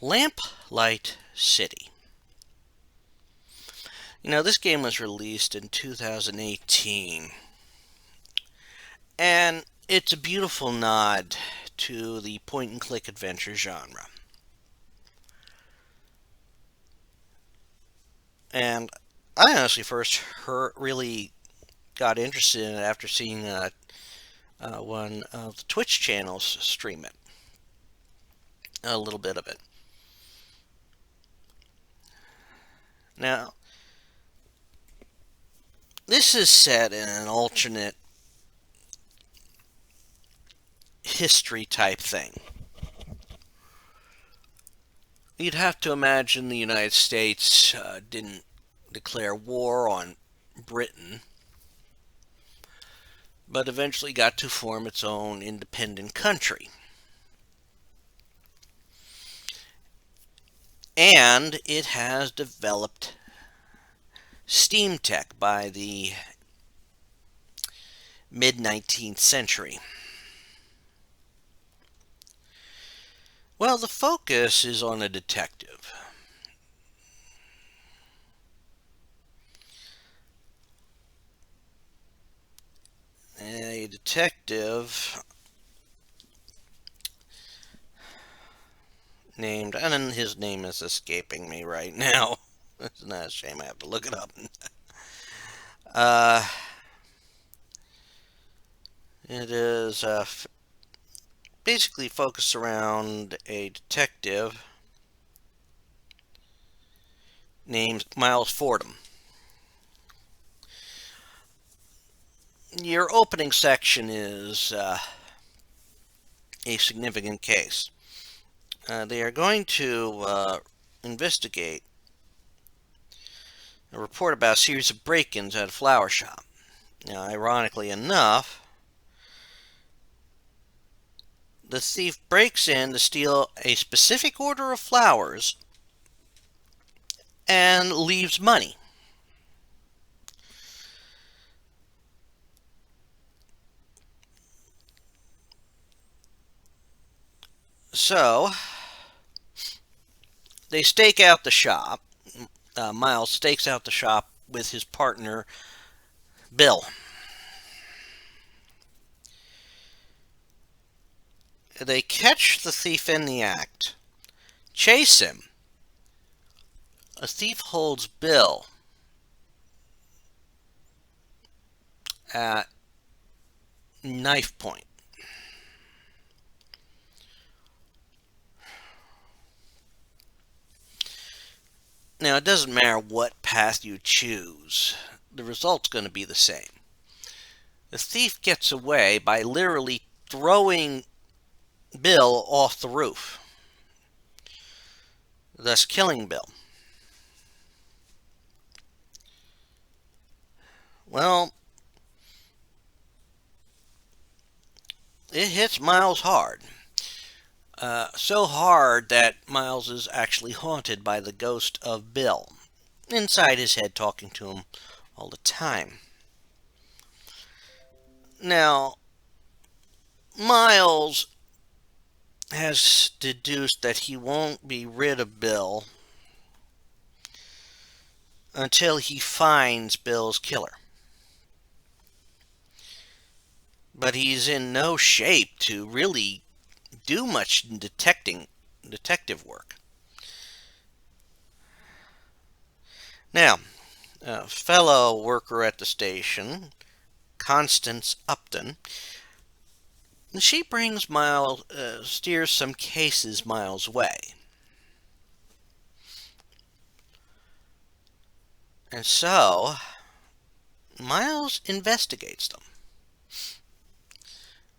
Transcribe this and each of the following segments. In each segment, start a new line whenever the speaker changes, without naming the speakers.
Lamplight City. This game was released in 2018, and it's a beautiful nod to the point-and-click adventure genre. And I honestly first really got interested in it after seeing one of the Twitch channels stream it, a little bit of it. Now, this is set in an alternate history type thing. You'd have to imagine the United States didn't declare war on Britain, but eventually got to form its own independent country. And it has developed steam tech by the mid-19th century. Well, the focus is on a detective. A detective named, and his name is escaping me right now. It's not a shame, I have to look it up. It is basically focused around a detective named Miles Fordham. Your opening section is a significant case. They are going to investigate a report about a series of break-ins at a flower shop. Now, ironically enough, the thief breaks in to steal a specific order of flowers and leaves money. So, they stake out the shop. Miles stakes out the shop with his partner, Bill. They catch the thief in the act, chase him. A thief holds Bill at knife point. Now, it doesn't matter what path you choose, the result's going to be the same. The thief gets away by literally throwing Bill off the roof, thus killing Bill. Well, it hits Miles hard. So hard that Miles is actually haunted by the ghost of Bill, inside his head talking to him all the time. Now, Miles has deduced that he won't be rid of Bill until he finds Bill's killer. But he's in no shape to really do much detective work. Now, a fellow worker at the station, Constance Upton, she brings steers some cases Miles' way. And so, Miles investigates them.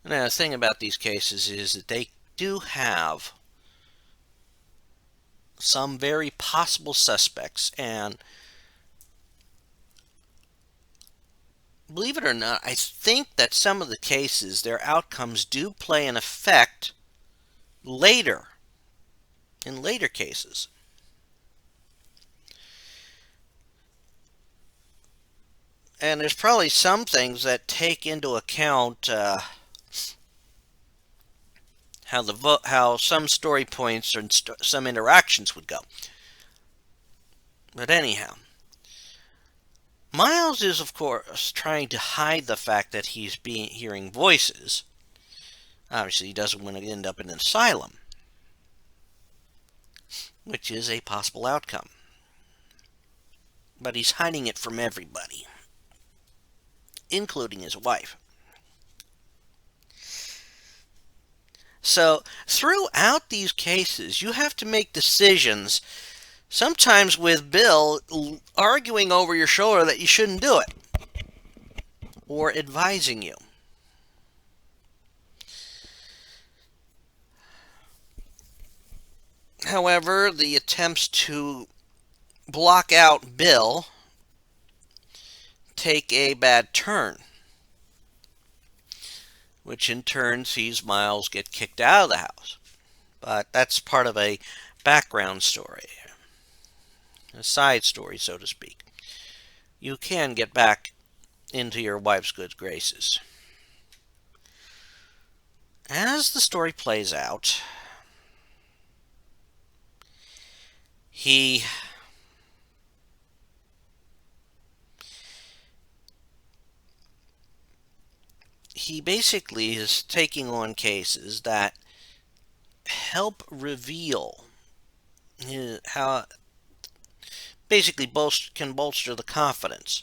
Now, the thing about these cases is that they do have some very possible suspects, and believe it or not, I think that some of the cases, their outcomes do play an effect later, in later cases. And there's probably some things that take into account how some story points and some interactions would go. But anyhow, Miles is, of course, trying to hide the fact that he's hearing voices. Obviously, he doesn't want to end up in an asylum, which is a possible outcome. But he's hiding it from everybody, including his wife. So, throughout these cases, you have to make decisions, sometimes with Bill arguing over your shoulder that you shouldn't do it, or advising you. However, the attempts to block out Bill take a bad turn, which in turn sees Miles get kicked out of the house. But that's part of a background story, a side story, so to speak. You can get back into your wife's good graces. As the story plays out, he basically is taking on cases that help reveal how basically can bolster the confidence.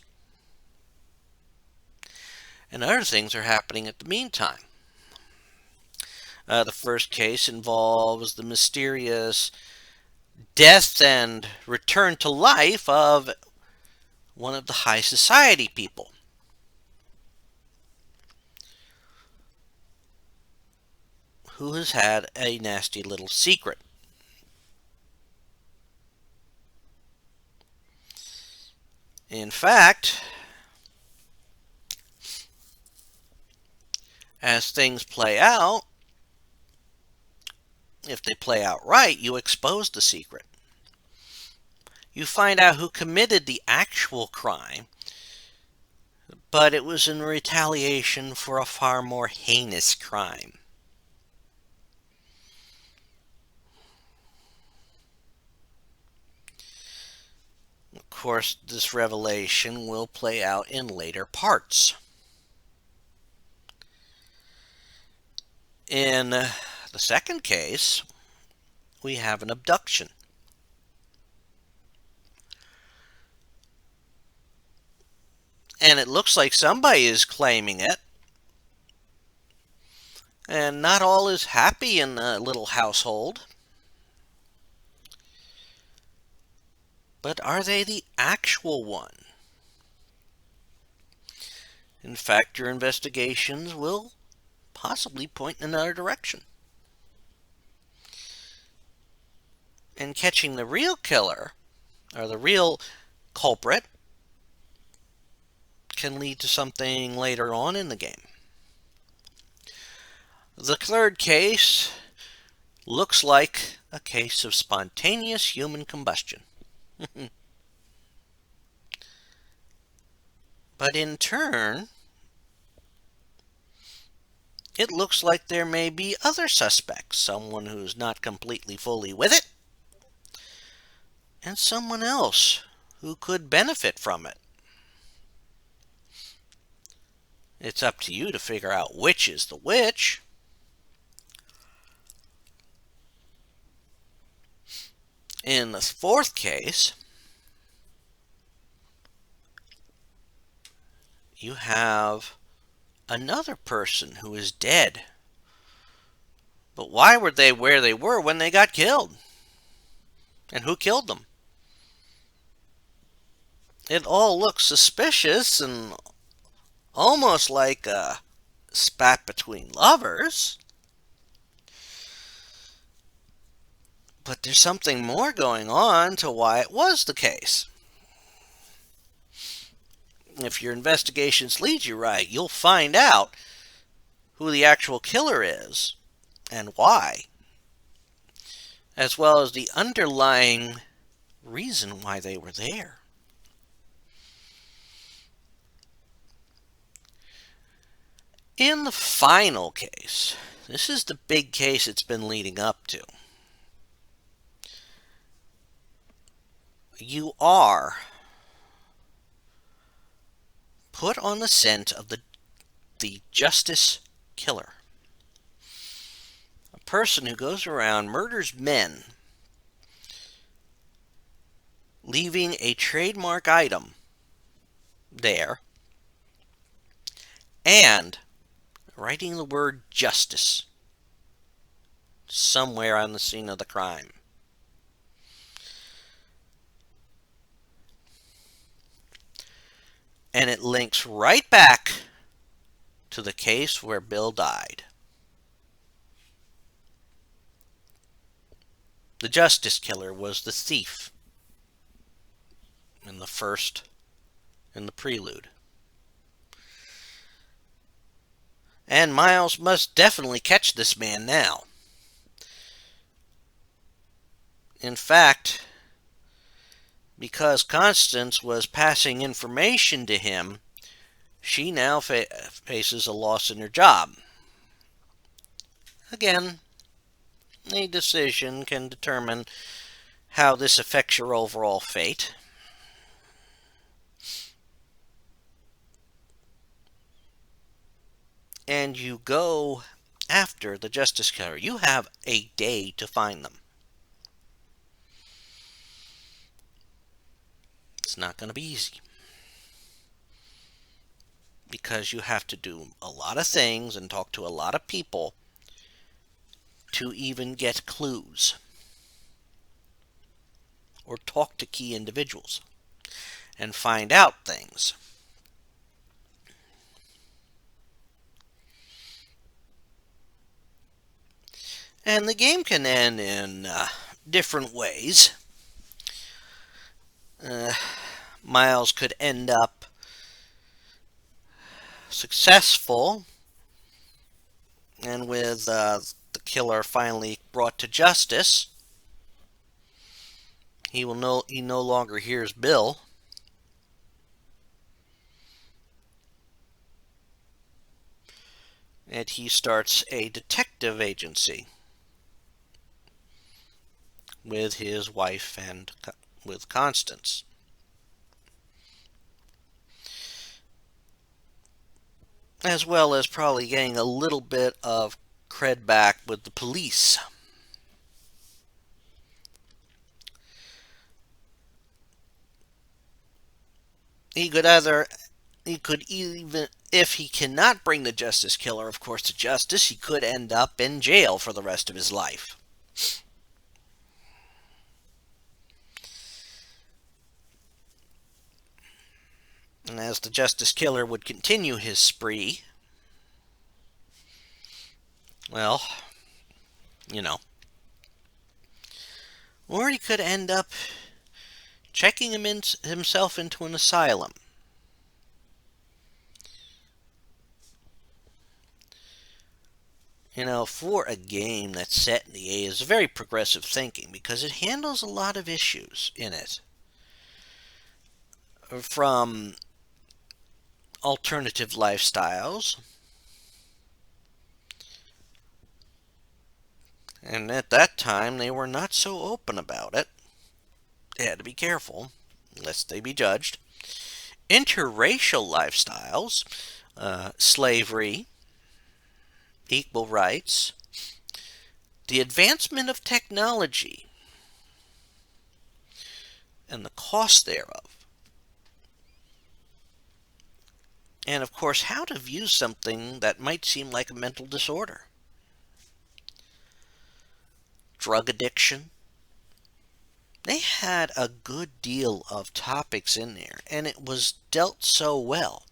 And other things are happening at the meantime. The first case involves the mysterious death and return to life of one of the high society people. Who has had a nasty little secret. In fact, as things play out, if they play out right, you expose the secret. You find out who committed the actual crime, but it was in retaliation for a far more heinous crime. Of course, this revelation will play out in later parts. In the second case, we have an abduction. And it looks like somebody is claiming it. And not all is happy in the little household. But are they the actual one? In fact, your investigations will possibly point in another direction. And catching the real killer, or the real culprit, can lead to something later on in the game. The third case looks like a case of spontaneous human combustion. But in turn, it looks like there may be other suspects, someone who's not completely fully with it, and someone else who could benefit from it. It's up to you to figure out which is the which. In the fourth case, you have another person who is dead. But why were they where they were when they got killed? And who killed them? It all looks suspicious and almost like a spat between lovers. But there's something more going on to why it was the case. If your investigations lead you right, you'll find out who the actual killer is and why, as well as the underlying reason why they were there. In the final case, This is the big case it's been leading up to. You are put on the scent of the Justice Killer. A person who goes around, murders men, leaving a trademark item there, and writing the word justice somewhere on the scene of the crime. And it links right back to the case where Bill died. The Justice Killer was the thief in the prelude. And Miles must definitely catch this man now. In fact, because Constance was passing information to him, she now faces a loss in her job. Again, a decision can determine how this affects your overall fate. And you go after the Justice Killer. You have a day to find them. It's not going to be easy, because you have to do a lot of things and talk to a lot of people to even get clues or talk to key individuals and find out things. And the game can end in different ways. Miles could end up successful, and with the killer finally brought to justice, he no longer hears Bill. And he starts a detective agency with his wife and with Constance. As well as probably getting a little bit of cred back with the police. He could even, if he cannot bring the Justice Killer, of course, to justice, he could end up in jail for the rest of his life. And as the Justice Killer would continue his spree, well, you know. Or he could end up checking himself into an asylum. You know, for a game that's set in the 80s, it's very progressive thinking, because it handles a lot of issues in it. From alternative lifestyles, and at that time they were not so open about it. They had to be careful, lest they be judged. Interracial lifestyles, slavery, equal rights, the advancement of technology, and the cost thereof. And of course, how to view something that might seem like a mental disorder. Drug addiction. They had a good deal of topics in there, and it was dealt so well.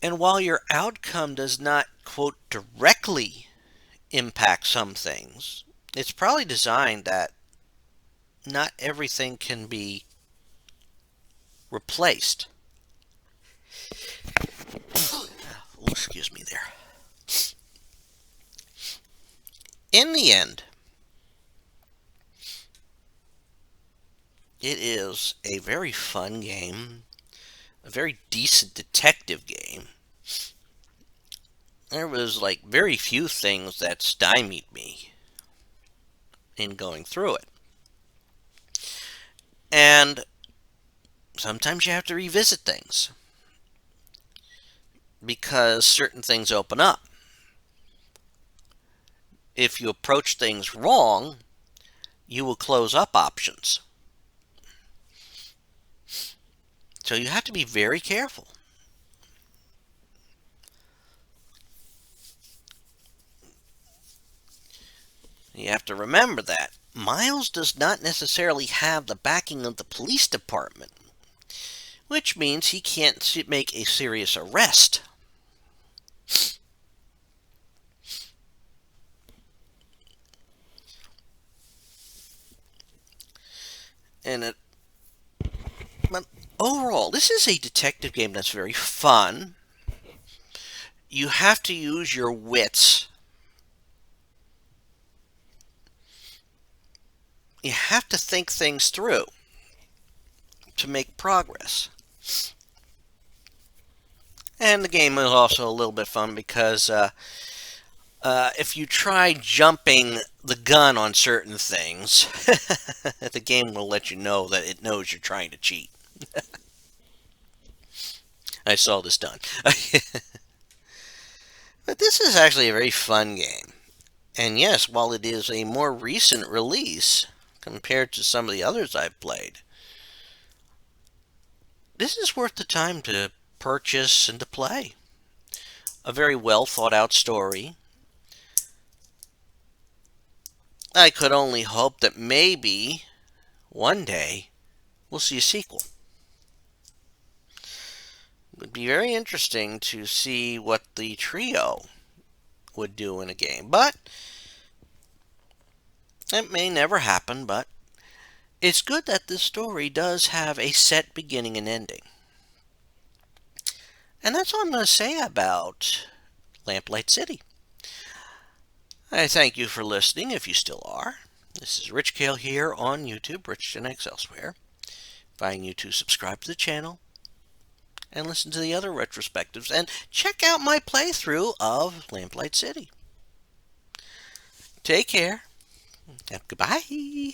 And while your outcome does not, quote, directly impact some things, it's probably designed that not everything can be replaced. Oh, excuse me there. In the end, it is a very fun game, a very decent detective game, there was like very few things that stymied me in going through it. And sometimes you have to revisit things because certain things open up. If you approach things wrong, you will close up options. So you have to be very careful. You have to remember that Miles does not necessarily have the backing of the police department, which means he can't make a serious arrest. And but overall, this is a detective game that's very fun. You have to use your wits. You have to think things through to make progress. And the game is also a little bit fun because if you try jumping the gun on certain things, the game will let you know that it knows you're trying to cheat. I saw this done. But this is actually a very fun game. And yes, while it is a more recent release compared to some of the others I've played, this is worth the time to purchase and to play. A very well thought out story. I could only hope that maybe one day we'll see a sequel. It would be very interesting to see what the trio would do in a game, but it may never happen. But it's good that this story does have a set beginning and ending. And that's all I'm going to say about Lamplight City. I thank you for listening, if you still are. This is Rich Kale here on YouTube, Rich Gen X elsewhere, inviting you to subscribe to the channel and listen to the other retrospectives and check out my playthrough of Lamplight City. Take care. Goodbye.